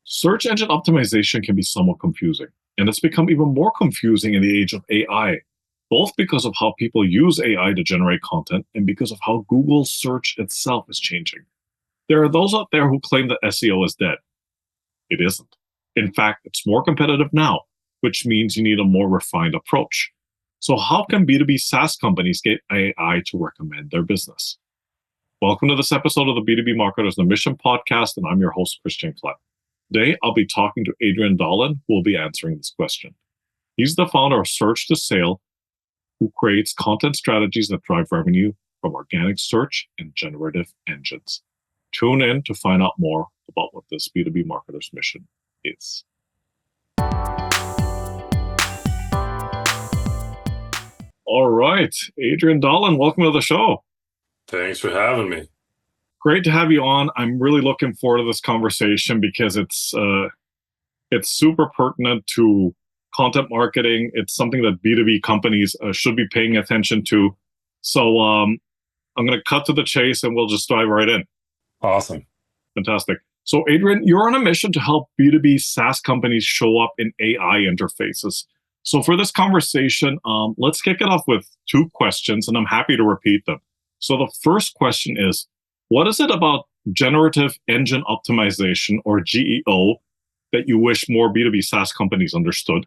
Search engine optimization can be somewhat confusing, and it's become even more confusing in the age of AI, both because of how people use AI to generate content and because of how Google search itself is changing. There are those out there who claim that SEO is dead. It isn't. In fact, it's more competitive now, which means you need a more refined approach. So, how can B2B SaaS companies get AI to recommend their business? Welcome to this episode of the B2B Marketers The Mission podcast, and I'm your host, Christian Klett. Today, I'll be talking to Adrian Dahlin, who will be answering this question. He's the founder of Search to Sale, who creates content strategies that drive revenue from organic search and generative engines. Tune in to find out more about what this B2B Marketer's mission is. All right, Adrian Dahlin, welcome to the show. Thanks for having me. Great to have you on. I'm really looking forward to this conversation because it's super pertinent to content marketing. It's something that B2B companies should be paying attention to. So I'm going to cut to the chase and we'll just dive right in. Awesome. Fantastic. So Adrian, you're on a mission to help B2B SaaS companies show up in AI interfaces. So for this conversation, let's kick it off with two questions, and I'm happy to repeat them. So the first question is, what is it about Generative Engine Optimization, or GEO, that you wish more B2B SaaS companies understood?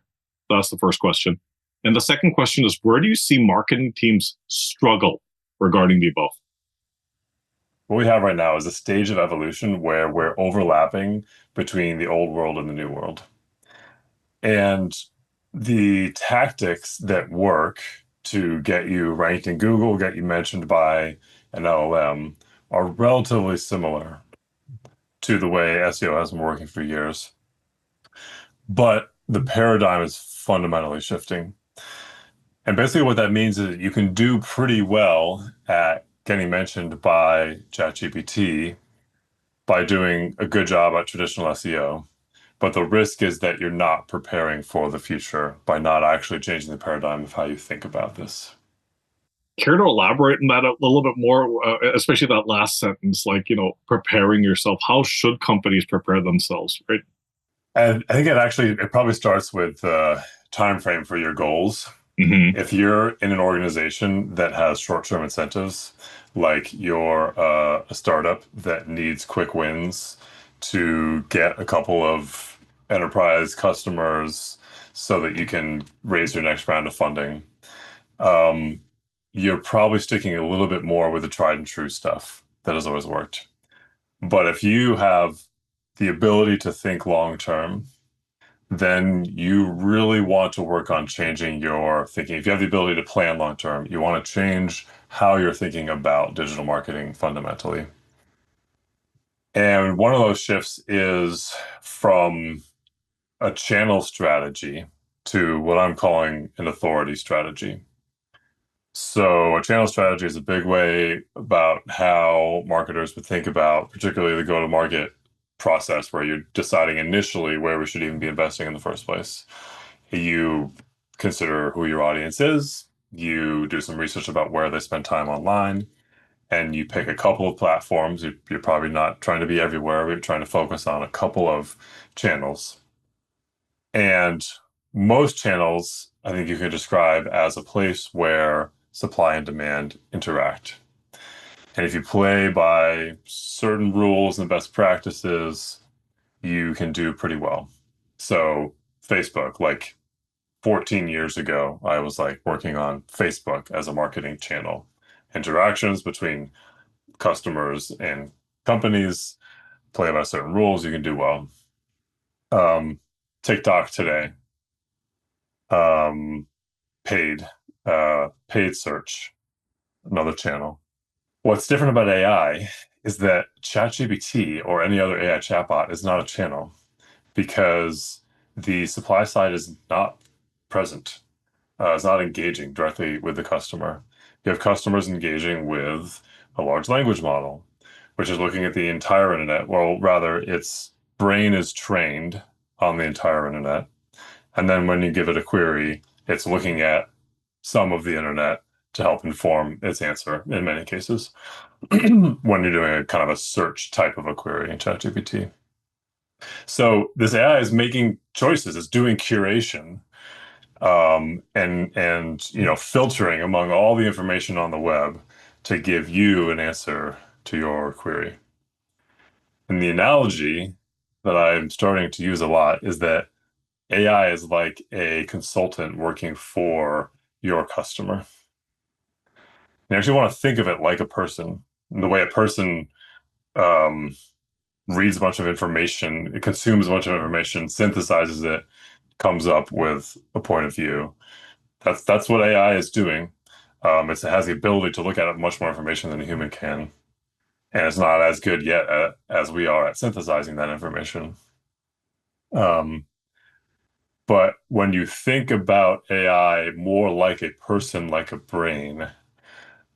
That's the first question. And the second question is, where do you see marketing teams struggle regarding the above? What we have right now is a stage of evolution where we're overlapping between the old world and the new world. And the tactics that work to get you ranked in Google, get you mentioned by an LLM, are relatively similar to the way SEO has been working for years. But the paradigm is fundamentally shifting. And basically what that means is that you can do pretty well at getting mentioned by ChatGPT by doing a good job at traditional SEO. But the risk is that you're not preparing for the future by not actually changing the paradigm of how you think about this. Care to elaborate on that a little bit more, especially that last sentence, preparing yourself? How should companies prepare themselves, right? And I think it probably starts with the time frame for your goals. Mm-hmm. If you're in an organization that has short-term incentives, like you're a startup that needs quick wins to get a couple of enterprise customers so that you can raise your next round of funding, you're probably sticking a little bit more with the tried and true stuff that has always worked. But if you have the ability to think long term, then you really want to work on changing your thinking. If you have the ability to plan long term, you want to change how you're thinking about digital marketing fundamentally. And one of those shifts is from a channel strategy to what I'm calling an authority strategy. So a channel strategy is a big way about how marketers would think about, particularly the go-to-market process, where you're deciding initially where we should even be investing in the first place. You consider who your audience is, you do some research about where they spend time online, and you pick a couple of platforms. You're probably not trying to be everywhere. We're trying to focus on a couple of channels. And most channels, I think you could describe as a place where supply and demand interact. And if you play by certain rules and best practices, you can do pretty well. So Facebook, like 14 years ago, I was working on Facebook as a marketing channel. Interactions between customers and companies, play by certain rules, you can do well. TikTok today, paid search, another channel. What's different about AI is that ChatGPT or any other AI chatbot is not a channel because the supply side is not present. It's not engaging directly with the customer. You have customers engaging with a large language model, which is looking at the entire internet. Well, rather, its brain is trained on the entire internet. And then when you give it a query, it's looking at some of the internet to help inform its answer in many cases when you're doing a kind of a search type of a query in ChatGPT. So this AI is making choices, it's doing curation, and filtering among all the information on the web to give you an answer to your query. And the analogy that I'm starting to use a lot is that AI is like a consultant working for your customer. You actually want to think of it like a person. And the way a person um, reads a bunch of information, it consumes a bunch of information, synthesizes it, comes up with a point of view. That's what AI is doing. It has the ability to look at much more information than a human can, and it's not as good yet as we are at synthesizing that information. Um, but when you think about AI more like a person, like a brain,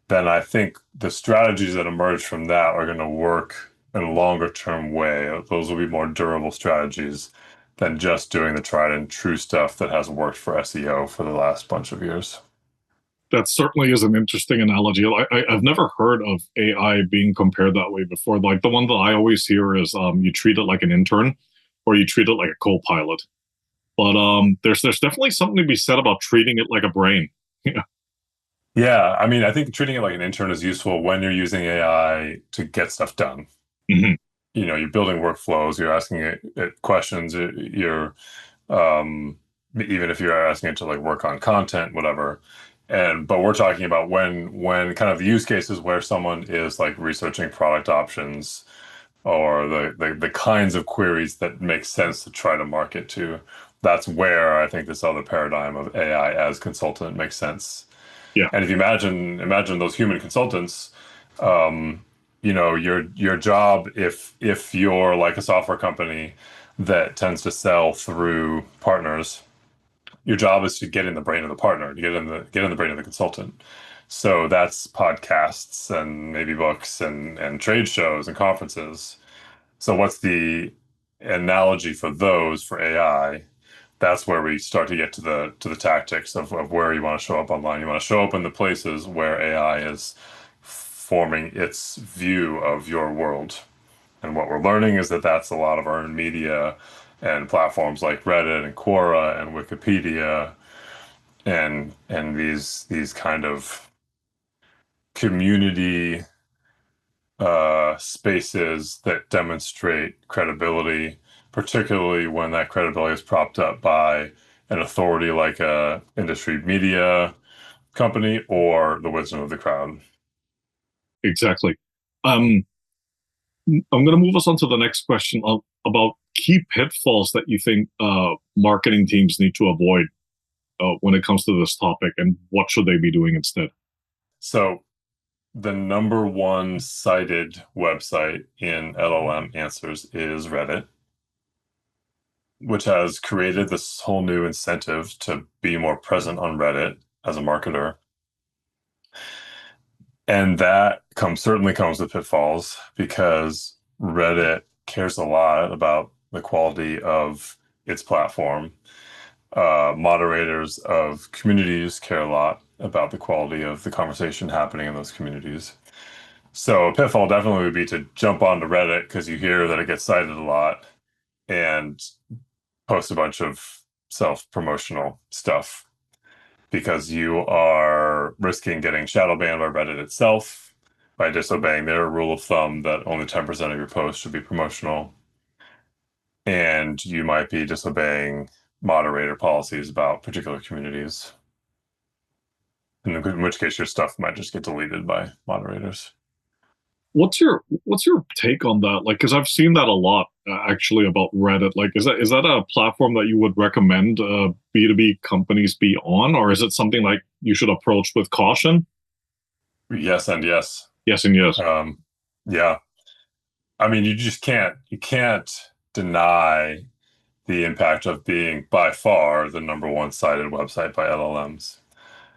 then I think the strategies that emerge from that are going to work in a longer term way. Those will be more durable strategies than just doing the tried and true stuff that has worked for SEO for the last bunch of years. That certainly is an interesting analogy. I've never heard of AI being compared that way before. Like the one that I always hear is you treat it like an intern or you treat it like a co-pilot. But there's definitely something to be said about treating it like a brain. Yeah. Yeah, I mean, I think treating it like an intern is useful when you're using AI to get stuff done. Mm-hmm. You're building workflows, you're asking it questions, you're um, even if you're asking it to like work on content, whatever. But we're talking about when kind of the use cases where someone is like researching product options or the kinds of queries that make sense to try to market to. That's where I think this other paradigm of AI as consultant makes sense. Yeah, And if you imagine those human consultants, um, your job if you're like a software company that tends to sell through partners, your job is to get in the brain of the partner, to get in the brain of the consultant. So that's podcasts and maybe books and trade shows and conferences. So what's the analogy for those for AI? That's where we start to get to the tactics of where you want to show up online. You want to show up in the places where AI is forming its view of your world. And what we're learning is that that's a lot of earned media and platforms like Reddit and Quora and Wikipedia and these kind of community spaces that demonstrate credibility, particularly when that credibility is propped up by an authority like a industry media company or the wisdom of the crowd. exactly. Um, I'm going to move us on to the next question about key pitfalls that you think marketing teams need to avoid when it comes to this topic, and what should they be doing instead? So the number one cited website in LLM answers is Reddit, which has created this whole new incentive to be more present on Reddit as a marketer. And that certainly comes with pitfalls because Reddit cares a lot about the quality of its platform. Moderators of communities care a lot about the quality of the conversation happening in those communities. So a pitfall definitely would be to jump onto Reddit because you hear that it gets cited a lot and post a bunch of self-promotional stuff because you are risking getting shadow banned by Reddit itself by disobeying their rule of thumb that only 10% of your posts should be promotional. And you might be disobeying moderator policies about particular communities, in which case your stuff might just get deleted by moderators. What's your take on that? Like, because I've seen that a lot actually about Reddit. Like, is that a platform that you would recommend B2B companies be on, or is it something like you should approach with caution? Yes, and yes. Yes and yes. Um, yeah. I mean, you can't deny the impact of being by far the number one cited website by LLMs.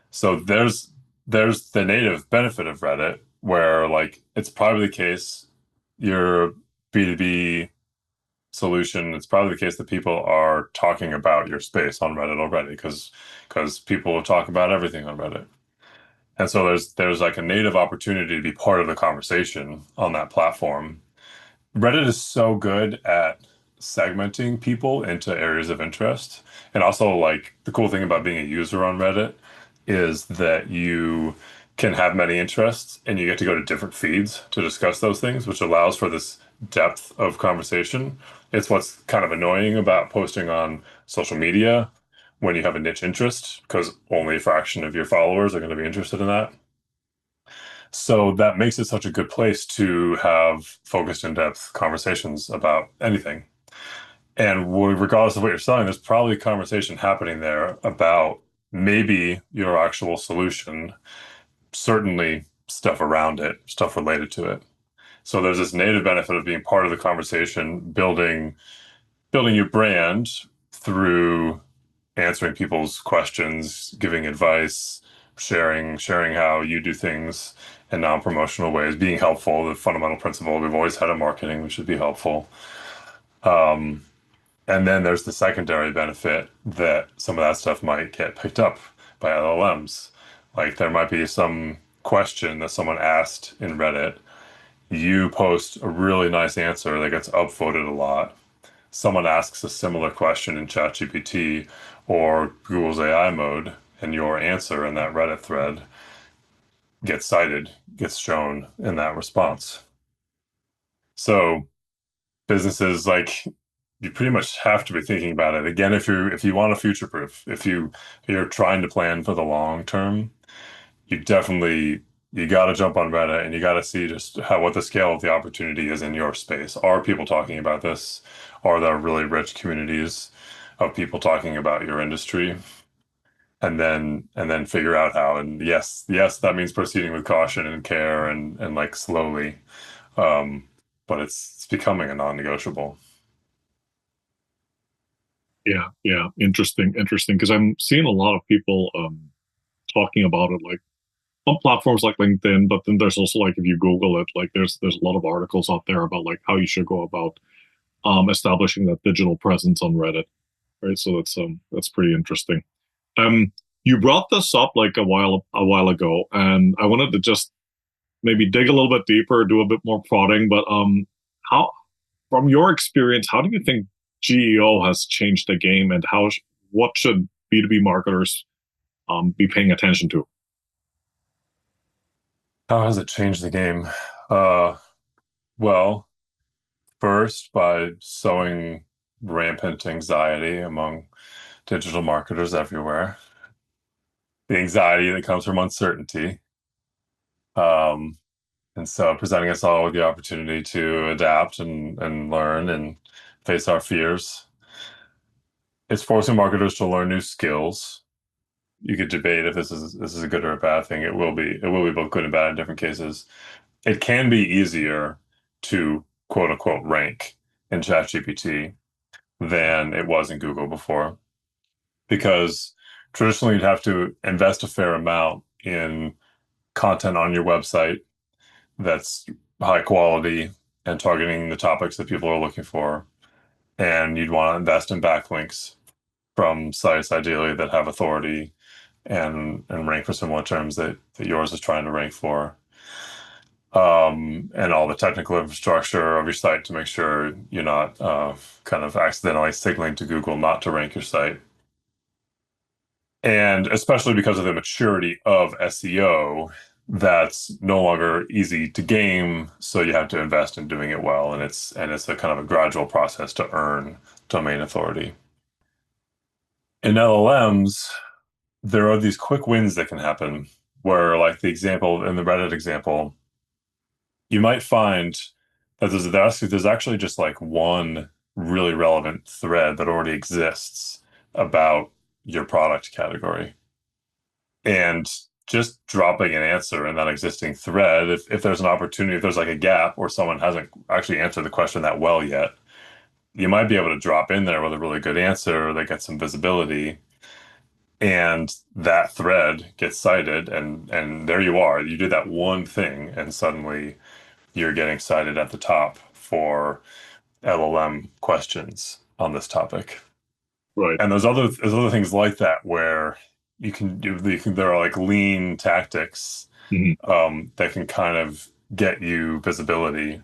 So there's the native benefit of Reddit where like it's probably the case your B2B solution, it's probably the case that people are talking about your space on Reddit already because people will talk about everything on Reddit. And so there's like a native opportunity to be part of the conversation on that platform. Reddit is so good at segmenting people into areas of interest. And also, like, the cool thing about being a user on Reddit is that you can have many interests and you get to go to different feeds to discuss those things, which allows for this depth of conversation. It's what's kind of annoying about posting on social media when you have a niche interest, because only a fraction of your followers are going to be interested in that. So that makes it such a good place to have focused in-depth conversations about anything. And regardless of what you're selling, there's probably a conversation happening there about maybe your actual solution, certainly stuff around it, stuff related to it. So there's this native benefit of being part of the conversation, building your brand through answering people's questions, giving advice, sharing how you do things in non-promotional ways, being helpful, the fundamental principle we've always had in marketing, we should be helpful. Um, and then there's the secondary benefit that some of that stuff might get picked up by LLMs. Like there might be some question that someone asked in Reddit. You post a really nice answer that gets upvoted a lot. Someone asks a similar question in ChatGPT or Google's AI mode, and your answer in that Reddit thread gets cited, gets shown in that response. So businesses like you pretty much have to be thinking about it again if you want to future proof, if you're trying to plan for the long term, you definitely you got to jump on Reddit and you got to see just how what the scale of the opportunity is in your space. Are people talking about this? Are there really rich communities of people talking about your industry? And then figure out how. And yes, that means proceeding with caution and care and like slowly. Um, but it's becoming a non-negotiable. Yeah, yeah, interesting. Because I'm seeing a lot of people talking about it, like on platforms like LinkedIn, but then there's also like if you Google it, like there's a lot of articles out there about like how you should go about establishing that digital presence on Reddit, right? So that's pretty interesting. Um, you brought this up like a while ago, and I wanted to just maybe dig a little bit deeper, do a bit more prodding. But how, from your experience, how do you think GEO has changed the game, and what should B2B marketers be paying attention to? How has it changed the game? Uh, well, first by sowing rampant anxiety among digital marketers everywhere. The anxiety that comes from uncertainty. Um, and so presenting us all with the opportunity to adapt and learn and face our fears. It's forcing marketers to learn new skills. You could debate if this is a good or a bad thing. It will be both good and bad in different cases. It can be easier to quote unquote rank in ChatGPT than it was in Google before, because traditionally you'd have to invest a fair amount in content on your website that's high quality and targeting the topics that people are looking for. And you'd want to invest in backlinks from sites ideally that have authority and rank for similar terms that yours is trying to rank for. And all the technical infrastructure of your site to make sure you're not kind of accidentally signaling to Google not to rank your site. And especially because of the maturity of SEO, that's no longer easy to game. So you have to invest in doing it well. And it's a kind of a gradual process to earn domain authority. In LLMs, there are these quick wins that can happen where, like the example in the Reddit example, you might find that there's actually just like one really relevant thread that already exists about your product category. And just dropping an answer in that existing thread, if there's an opportunity, if there's like a gap or someone hasn't actually answered the question that well yet, you might be able to drop in there with a really good answer that gets some visibility, and that thread gets cited, and there you are. You did that one thing, and suddenly you're getting cited at the top for LLM questions on this topic. Right. And there's other things like that where there are like lean tactics Mhm. that can kind of get you visibility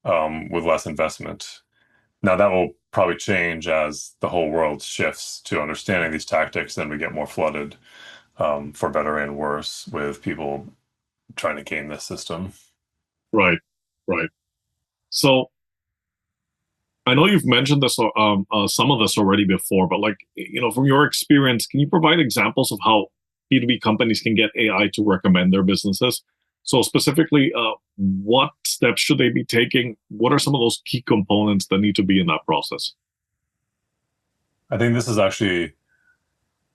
with less investment. Now probably change as the whole world shifts to understanding these tactics, and we get more flooded, for better and worse, with people trying to game this system. Right, right. So I know you've mentioned this, some of this already before, but like, from your experience, can you provide examples of how B2B companies can get AI to recommend their businesses? So specifically, what steps should they be taking? What are some of those key components that need to be in that process? I think this is actually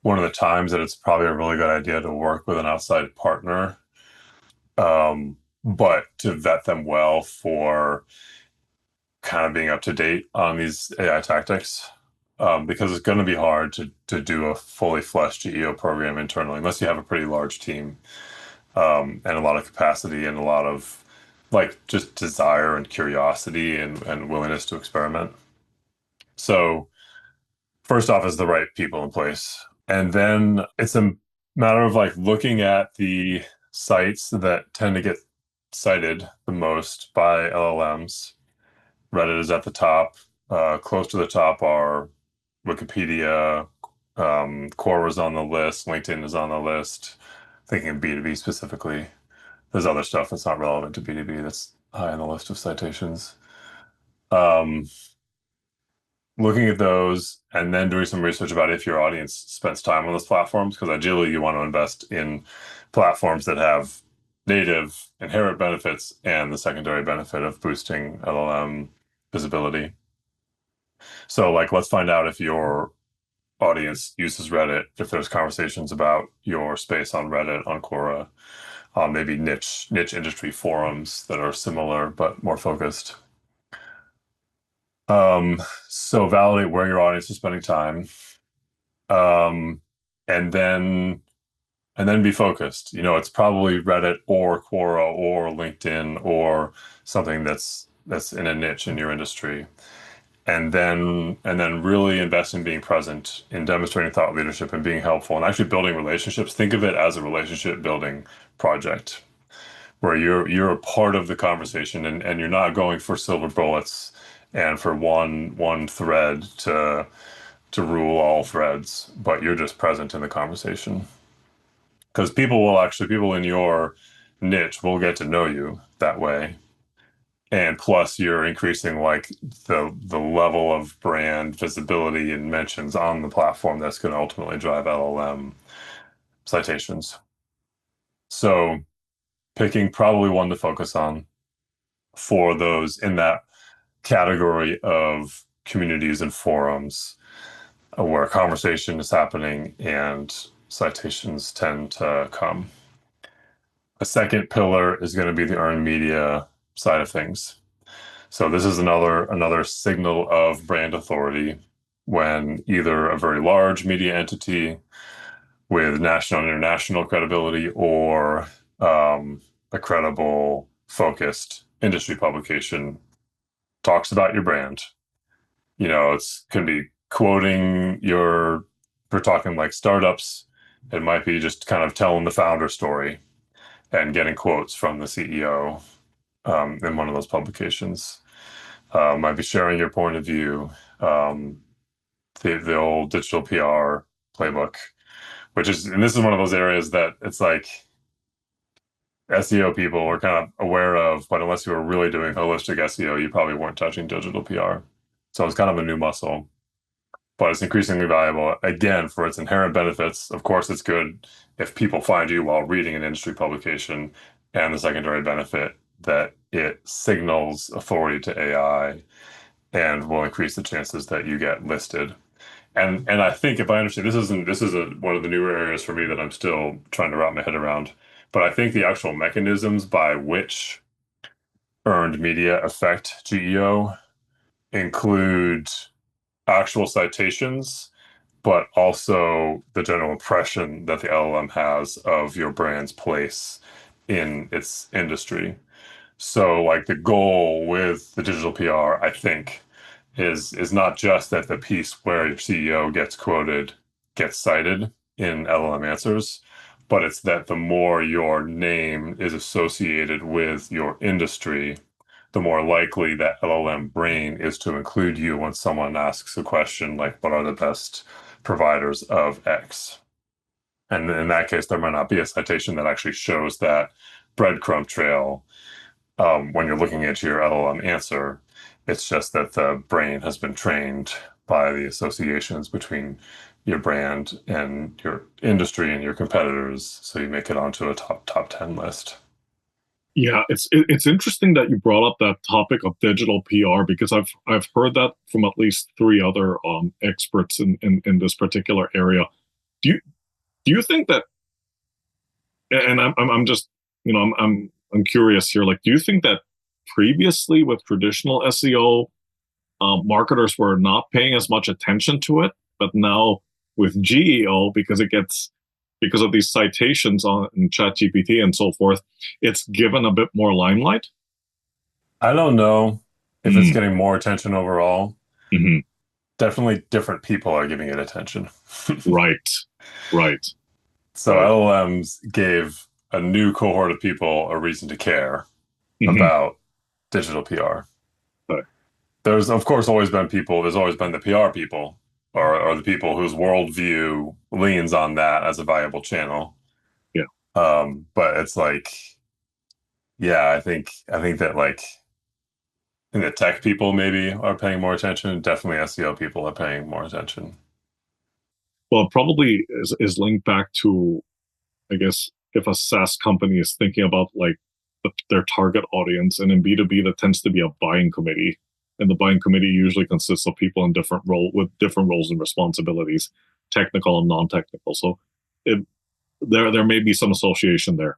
one of the times that it's probably a really good idea to work with an outside partner, but to vet them well for kind of being up to date on these AI tactics, because it's going to be hard to do a fully fleshed GEO program internally unless you have a pretty large team, and a lot of capacity and a lot of like just desire and curiosity and willingness to experiment. So first off is the right people in place. And then it's a matter of like looking at the sites that tend to get cited the most by LLMs. Reddit is at the top. Close to the top are Wikipedia, Quora is on the list, LinkedIn is on the list. Thinking of B2B specifically. There's other stuff that's not relevant to B2B that's high on the list of citations. Um, Looking at those and then doing some research about if your audience spends time on those platforms, because ideally you want to invest in platforms that have native inherent benefits and the secondary benefit of boosting LLM visibility. So, like, let's find out if your audience uses Reddit, if there's conversations about your space on Reddit, on Quora, maybe niche industry forums that are similar but more focused. Um, so validate where your audience is spending time, um, and then be focused. It's probably Reddit or Quora or LinkedIn or something that's in a niche in your industry. And then really invest in being present, in demonstrating thought leadership and being helpful and actually building relationships. Think of it as a relationship building project where you're a part of the conversation, and you're not going for silver bullets and for one thread to rule all threads, but you're just present in the conversation. Because people in your niche will get to know you that way. And plus you're increasing like the level of brand visibility and mentions on the platform that's going to ultimately drive LLM citations. So picking probably one to focus on for those in that category of communities and forums, where conversation is happening and citations tend to come. A second pillar is going to be the earned media side of things. So this is another signal of brand authority when either a very large media entity with national and international credibility, or a credible, focused industry publication talks about your brand. It's could be quoting your, we're talking like startups. It might be just kind of telling the founder story and getting quotes from the CEO, in one of those publications. Might be sharing your point of view, um, the old digital PR playbook, and this is one of those areas that it's like SEO people are kind of aware of, but unless you were really doing holistic SEO, you probably weren't touching digital PR. So it's kind of a new muscle, but it's increasingly valuable again for its inherent benefits. Of course, it's good if people find you while reading an industry publication, and the secondary benefit that it signals authority to AI and will increase the chances that you get listed. And I think, if I understand, one of the newer areas for me that I'm still trying to wrap my head around. But I think the actual mechanisms by which earned media affect GEO include actual citations, but also the general impression that the LLM has of your brand's place in its industry. So, like, the goal with the digital PR, I think, is not just that the piece where your CEO gets quoted gets cited in LLM answers, but it's that the more your name is associated with your industry, the more likely that LLM brain is to include you when someone asks a question like, what are the best providers of X? And in that case, there might not be a citation that actually shows that breadcrumb trail when you're looking at your LLM answer. It's just that the brain has been trained by the associations between your brand and your industry and your competitors, so you make it onto a top 10 list. Yeah, it's interesting that you brought up that topic of digital PR because I've heard that from at least three other experts in this particular area. Do you do you think that? And I'm just I'm curious here. Like, do you think that previously with traditional SEO, marketers were not paying as much attention to it, but now with GEO, because of these citations on in ChatGPT and so forth, it's given a bit more limelight. I don't know if it's Mm, getting more attention overall. mhm. Definitely different people are giving it attention. Right, right, So right. LLMs gave a new cohort of people a reason to care Mhm. about digital PR. Right. There's, of course, always been people, there's always been the PR people or the people whose worldview leans on that as a viable channel. Yeah. But it's like, yeah, I think that like I think the tech people maybe are paying more attention. Definitely SEO people are paying more attention. Well, it probably is linked back to, I guess, if a SaaS company is thinking about like their target audience, and in B2B that tends to be a buying committee, and the buying committee usually consists of people in different role with different roles and responsibilities, technical and non-technical. So it, there may be some association there.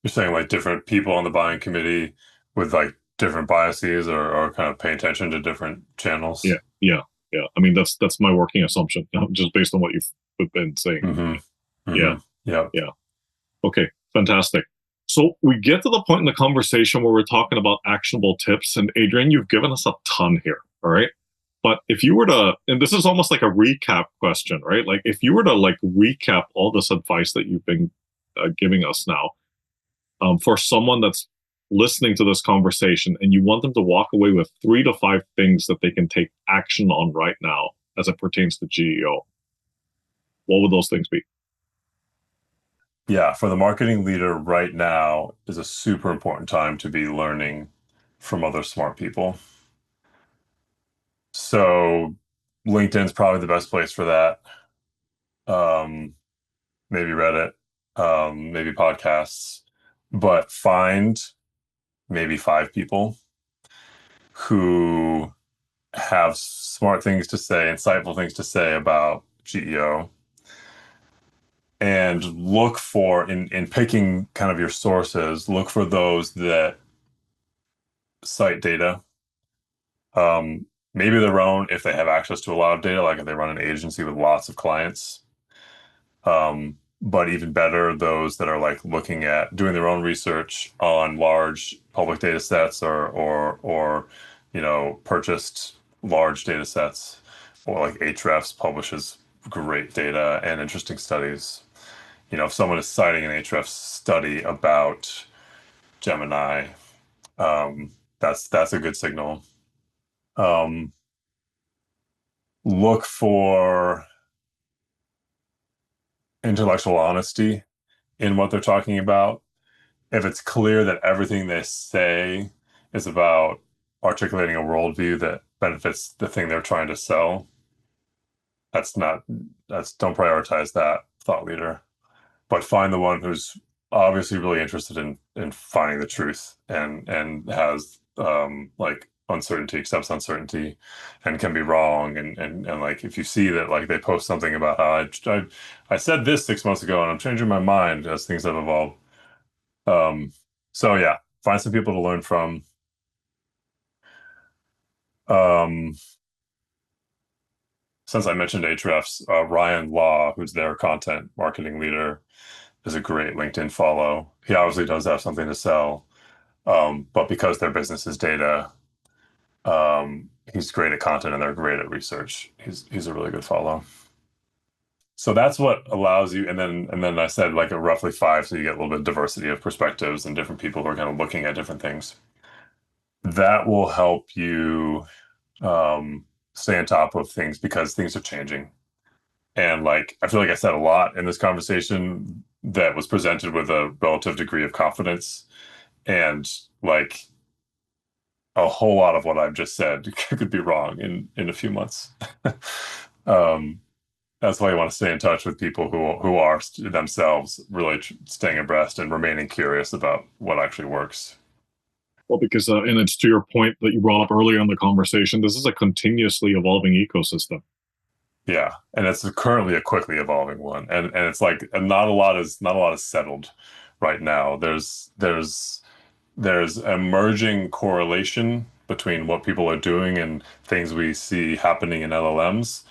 You're saying like different people on the buying committee with like different biases or kind of pay attention to different Yeah, channels. yeah, yeah. I mean that's my working assumption, just based on what you've been saying. Mm-hmm. Yeah, Mm-hmm. Yep. yeah. Okay, fantastic. So we get to the point in the conversation where we're talking about actionable tips, and Adrian, you've given us a ton here. All right. But if you were to, and this is almost like a recap question, right? Like if you were to like recap all this advice that you've been giving us now, for someone that's listening to this conversation and you want them to walk away with 3 to 5 things that they can take action on right now as it pertains to GEO, what would those things be? Yeah, for the marketing leader right now is a super important time to be learning from other smart people. So LinkedIn's probably the best place for that. Um, maybe Reddit, maybe podcasts, but find maybe 5 people who have smart things to say, insightful things to say about GEO, and look for in picking kind of your sources, look for those that cite data. Maybe their own if they have access to a lot of data, like if they run an agency with lots of clients. But even better, those that are like looking at doing their own research on large public data sets or purchased large data sets, or like Ahrefs publishes great data and interesting studies. If someone is citing an Ahrefs study about Gemini, that's a good signal. Um, look for intellectual honesty in what they're talking about. If it's clear that everything they say is about articulating a worldview that benefits the thing they're trying to sell, that's not, that's, don't prioritize that thought leader, but find the one who's obviously really interested in finding the truth and has like uncertainty, accepts uncertainty, and can be wrong. And like if you see that like they post something about how I said this 6 months ago and I'm changing my mind as things have evolved. Um, so yeah, find some people to learn from. Um, since I mentioned Ahrefs, Ryan Law, who's their content marketing leader, is a great LinkedIn follow. He obviously does have something to sell, but because their business is data, he's great at content and they're great at research. He's a really good follow. So that's what allows you, and then I said like a roughly 5, so you get a little bit of diversity of perspectives and different people who are kind of looking at different things. that will help you stay on top of things because things are changing. And like, I feel like I said a lot in this conversation that was presented with a relative degree of confidence. And like a whole lot of what I've just said could be wrong in a few months. um, that's why you want to stay in touch with people who are themselves really staying abreast and remaining curious about what actually works. Well, because, and it's to your point that you brought up earlier in the conversation, this is a continuously evolving ecosystem. Yeah, and it's currently a quickly evolving one, and it's like not a lot is settled right now. There's emerging correlation between what people are doing and things we see happening in LLMs.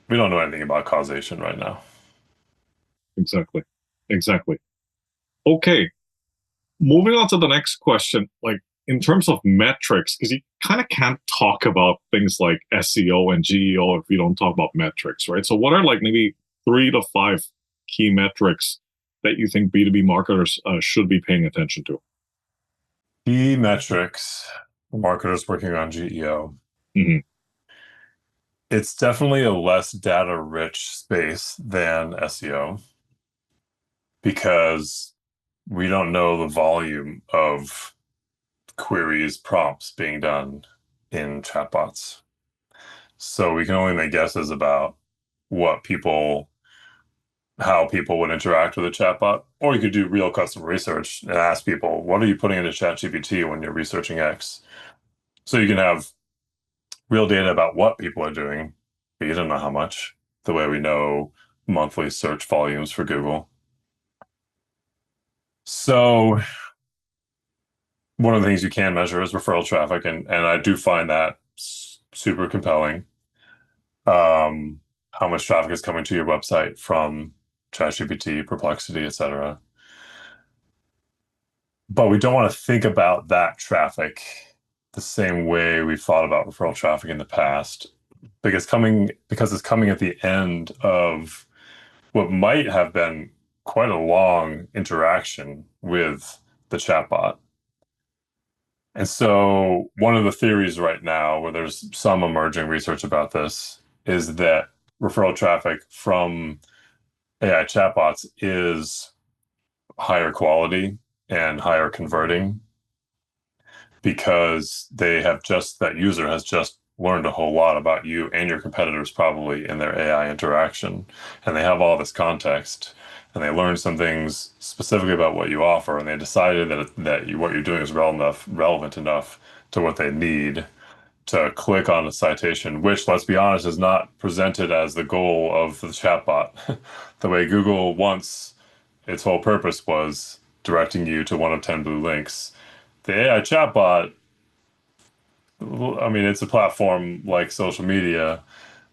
We don't know anything about causation right now. Exactly. Exactly. Okay. Moving on to the next question, like in terms of metrics, because you kind of can't talk about things like SEO and GEO if we don't talk about metrics, right? So, what are like maybe 3 to 5 key metrics that you think B2B marketers should be paying attention to? Key metrics for marketers working on GEO. Mm-hmm. It's definitely a less data-rich space than SEO because we don't know the volume of queries, prompts being done in chatbots. So we can only make guesses about what people, how people would interact with a chatbot. Or you could do real customer research and ask people, what are you putting into ChatGPT when you're researching X? So you can have real data about what people are doing, but you don't know how much, the way we know monthly search volumes for Google. So one of the things you can measure is referral traffic, and I do find that super compelling. How much traffic is coming to your website from ChatGPT, Perplexity, etc. But we don't want to think about that traffic the same way we've thought about referral traffic in the past, because it's coming at the end of what might have been quite a long interaction with the chatbot. And so one of the theories right now, where there's some emerging research about this, is that referral traffic from AI chatbots is higher quality and higher converting because that user has just learned a whole lot about you and your competitors probably in their AI interaction. And they have all this context and they learned some things specifically about what you offer, and they decided what you're doing is relevant enough to what they need to click on a citation, which, let's be honest, is not presented as the goal of the chatbot. The way Google wants, its whole purpose was directing you to one of 10 blue links. The AI chatbot, I mean, it's a platform like social media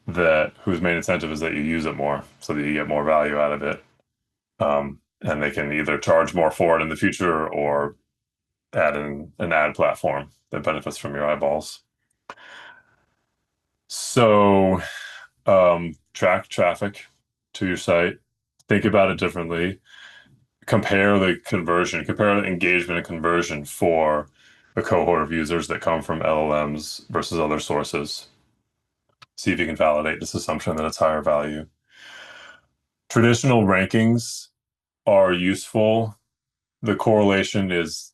that whose main incentive is that you use it more so that you get more value out of it. And they can either charge more for it in the future or add in an ad platform that benefits from your eyeballs. So track traffic to your site, think about it differently, compare the engagement and conversion for a cohort of users that come from LLMs versus other sources. See if you can validate this assumption that it's higher value. Traditional rankings are useful. The correlation is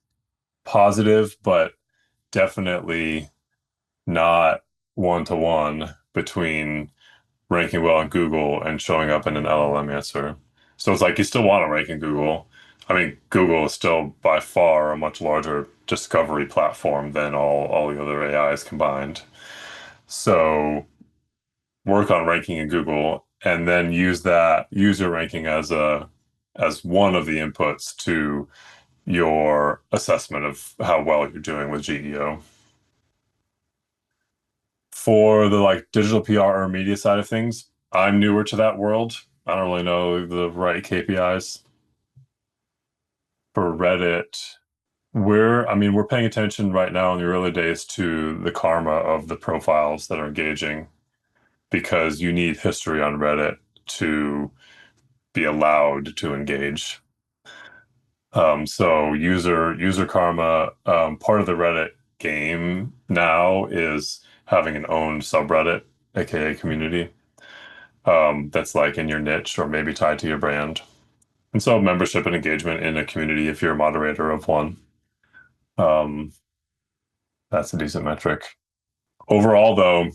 positive, but definitely not one-to-one between ranking well in Google and showing up in an LLM answer. So it's like you still want to rank in Google. I mean, Google is still by far a much larger discovery platform than all the other AIs combined. So work on ranking in Google and then use that user ranking as one of the inputs to your assessment of how well you're doing with GEO. For the like digital PR or media side of things, I'm newer to that world. I don't really know the right KPIs. For Reddit, we're paying attention right now in the early days to the karma of the profiles that are engaging because you need history on Reddit to be allowed to engage. So user karma, part of the Reddit game now is having an own subreddit, aka community, that's like in your niche or maybe tied to your brand. And so membership and engagement in a community, if you're a moderator of one, um, that's a decent metric. Overall, though,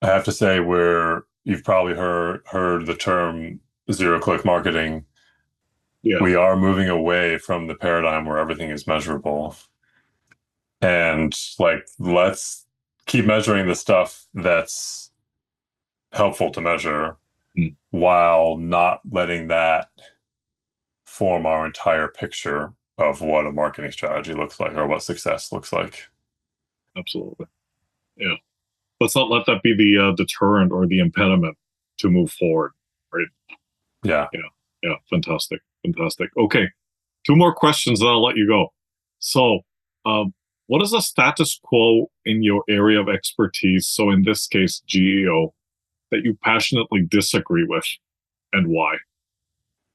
I have to say you've probably heard the term zero-click marketing. Yeah. We are moving away from the paradigm where everything is measurable. And like, let's keep measuring the stuff that's helpful to measure Mm. while not letting that form our entire picture of what a marketing strategy looks like or what success looks like. Absolutely. Yeah. Let's not let that be the deterrent or the impediment to move forward. Right. Yeah. Yeah. Yeah. Fantastic. Fantastic. Okay. Two more questions, and I'll let you go. So, what is the status quo in your area of expertise? So, in this case, GEO, that you passionately disagree with, and why?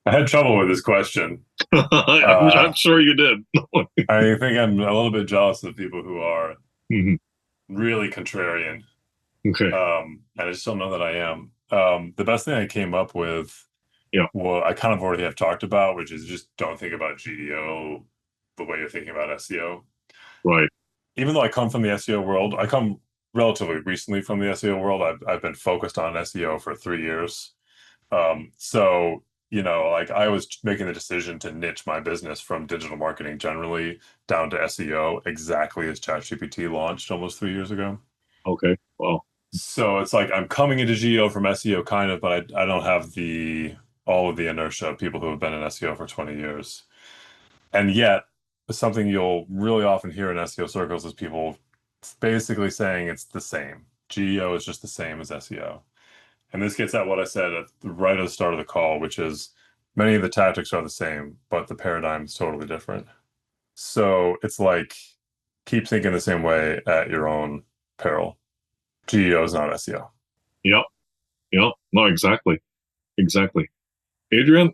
I had trouble with this question. I'm sure you did. I think I'm a little bit jealous of people who are Mhm. really contrarian. Okay. And I just don't know that I am. The best thing I came up with, Yeah. well, I kind of already have talked about, which is just don't think about GEO the way you're thinking about SEO. Right. Even though I come from the SEO world, I come relatively recently from the SEO world. I've been focused on SEO for 3 years. So, like I was making the decision to niche my business from digital marketing generally down to SEO exactly as ChatGPT launched almost 3 years ago. Okay. Well. So it's like I'm coming into GEO from SEO kind of, but I don't have all of the inertia of people who have been in SEO for 20 years. And yet, something you'll really often hear in SEO circles is people basically saying it's the same. GEO is just the same as SEO. And this gets at what I said right at the start of the call, which is many of the tactics are the same, but the paradigm is totally different. So it's like keep thinking the same way at your own peril. GEO is not SEO. Yep. Yep. No. Exactly. Exactly. Adrian,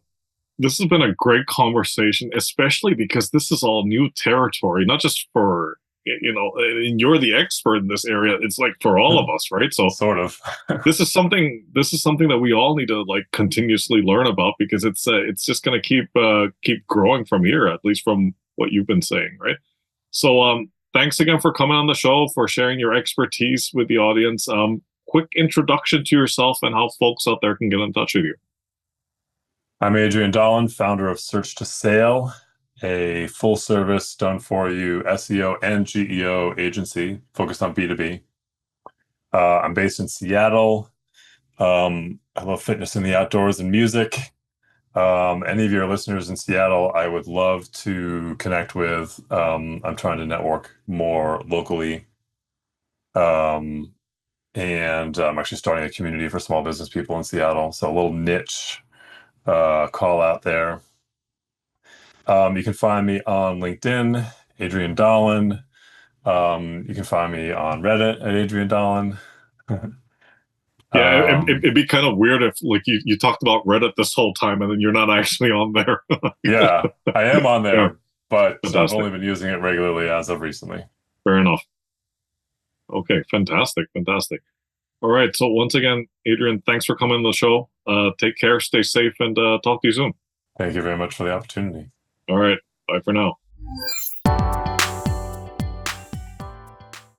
this has been a great conversation, especially because this is all new territory, not just for, and you're the expert in this area. It's like for all of us, right? So Sort of. this is something that we all need to like continuously learn about, because it's just going to keep growing from here, at least from what you've been saying, right? So thanks again for coming on the show, for sharing your expertise with the audience. Quick introduction to yourself and how folks out there can get in touch with you. I'm Adrian Dahlin, founder of Search to Sale, a full service done for you SEO and GEO agency focused on B2B. I'm based in Seattle. I love fitness and the outdoors and music. Any of your listeners in Seattle, I would love to connect with. I'm trying to network more locally. And I'm actually starting a community for small business people in Seattle. So a little niche call out there. You can find me on LinkedIn, Adrian Dahlin. You can find me on Reddit at Adrian Dahlin. Yeah, it'd be kind of weird if like you talked about Reddit this whole time and then you're not actually on there. Yeah, I am on Yeah, there, but I've fantastic. only been using it regularly as of recently. Fair enough. Okay, fantastic, fantastic. All right. So once again, Adrian, thanks for coming on the show. Take care, stay safe, and talk to you soon. Thank you very much for the opportunity. All right. Bye for now.